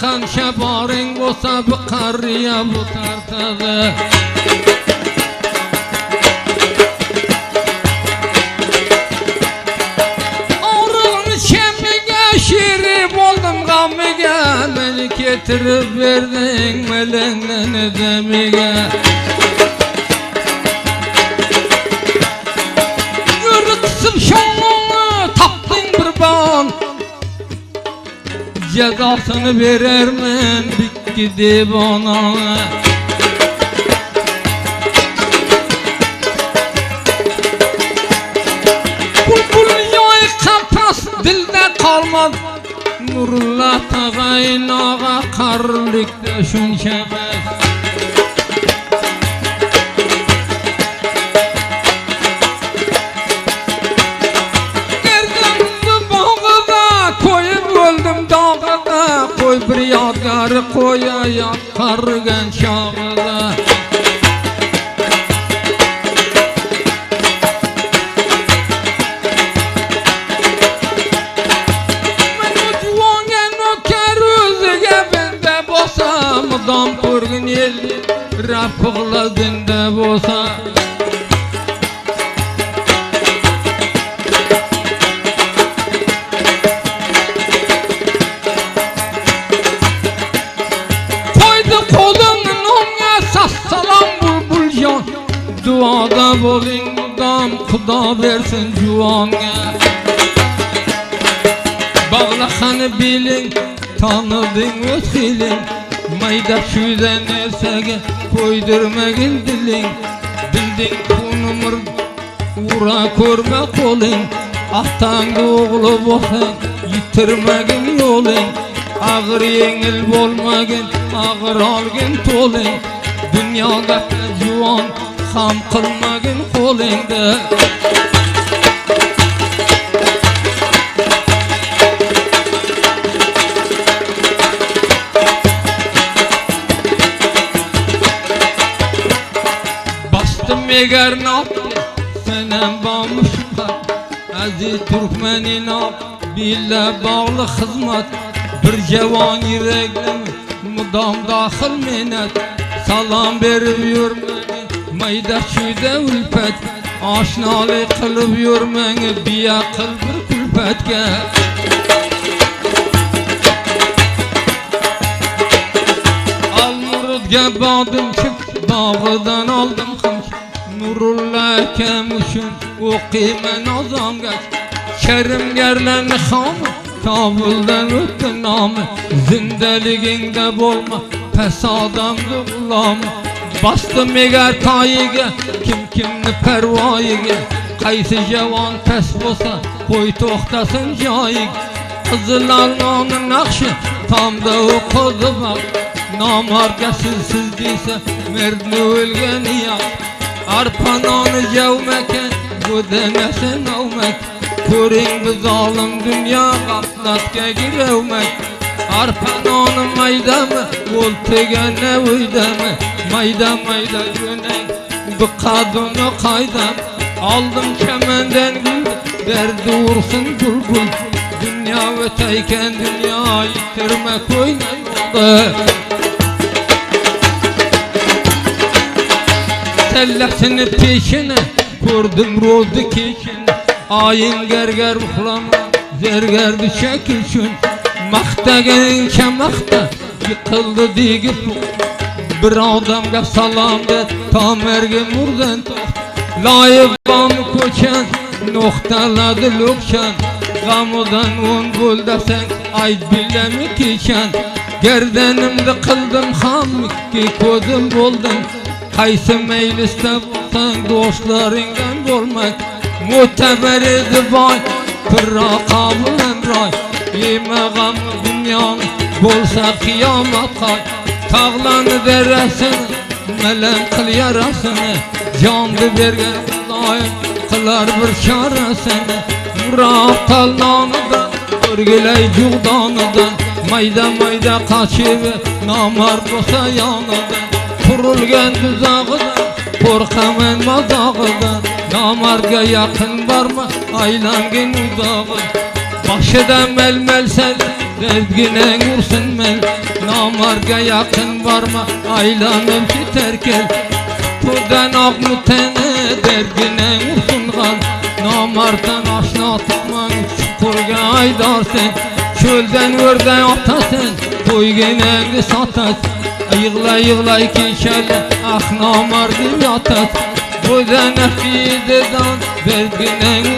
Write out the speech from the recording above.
qancha boring bo'lsa bu qariya bu tartadi. Beni getirip verdin melenden edemiga. Yürütsüm şanını taptın bir ban. Cezasını verermen bitti de bana. Bulbul yoy kapas dilde kalmaz. Nurullah tağayın ağa karlıkta şunşamaz. Gerdimdi bağıda koyup öldüm dağıda. Koy bir yadgarı koya yat karıgen şağıda. Dam kurgun el rapıqladığında bolsa koydu kolunun onga sassalam bulbul jan duada bolin dam Xudo versin juvonga bağlaxanı bilin tanıdın öz xilin mayda şuydan esege koydurmagin dilin bildin kunumur ura körme kolin ahtangda oğlu bolsa yitirmagin yolin ağır yengil bolmagin ağır algin tolin dunyoga juvon ham qilmagin qo'lingda. Eğer naptı senem bağmışlar Aziz Türkmenin ap bile bağlı hizmet bir cevan yüreklimi mudam dahil minnet salam verip yürmeni mayda şuyda ülpet aşnalık kılıp yürmeni biya kıl bir külpetke al murudga bağdım çık bağıdan aldım Nurullah kemişin okuyman azamgaç Kerim yerlerini xamı Kabuldan öttü namı Zindeliginde bolma Pes adamdı gulamı Bastım eğer tayiga Kim kimni pervayiga Qaysi javan pes bolsa Koy toxtasın jayiga Kızıl almanın nakşı Tamda okudu bak Namarga sizsiz deyse Merdli ölgeni yak Arpananı jevmeken, bu demesin avmek Koring bu zalim dünya gaflatga girevmek Arpananı maydamı, ol tegene uydamı Mayda mayda yönen, bu kadını kaydam Aldım kemenden gül, derdi vursun bulbul Dünya öteyken dünya yitirmek oynaymadı Sellesini peşine Kurdum rodu keşine Ayın gerger uhlama Zergerdi çekilşün Makta gelince makta Yıkıldı digip Bir adamga salam de Tam erge murdan Layık bam koçan Noktaladı lokşan Gamıdan on bul desen Ay bilemi keşan Gerdenimde kıldım ham Ki kodum buldum Qaysi meylisde bolsan do'stlaringdan bo'lmak Muteber edi boy Pirra qabilan roy Yemag'am dunyoni bo'lsa qiyomat qoy Tog'larni derasini Malam qil yarasini Jonni bergan Xudoyim qilar bir chorasini Muroq talnonidan O'rgilay jug'donidan Mayda mayda qochib nomard bo'lsa yonidan Kurulgen tuzağıdan, korkamen mazağıdan Namarga yakın varma, aylangin uzağın Başıdan melmel sen, Derdgine vursun men namarga yakın varma aylanım ki terk el Kurdan aklı tene derdgine vursun kan Namardan aşna tutman çukurga aydarsın Çölden örden atasın koy geneni satat Yığla yığla iki kelle ah namardı yatat Kurdan nefide dan derdgine vursun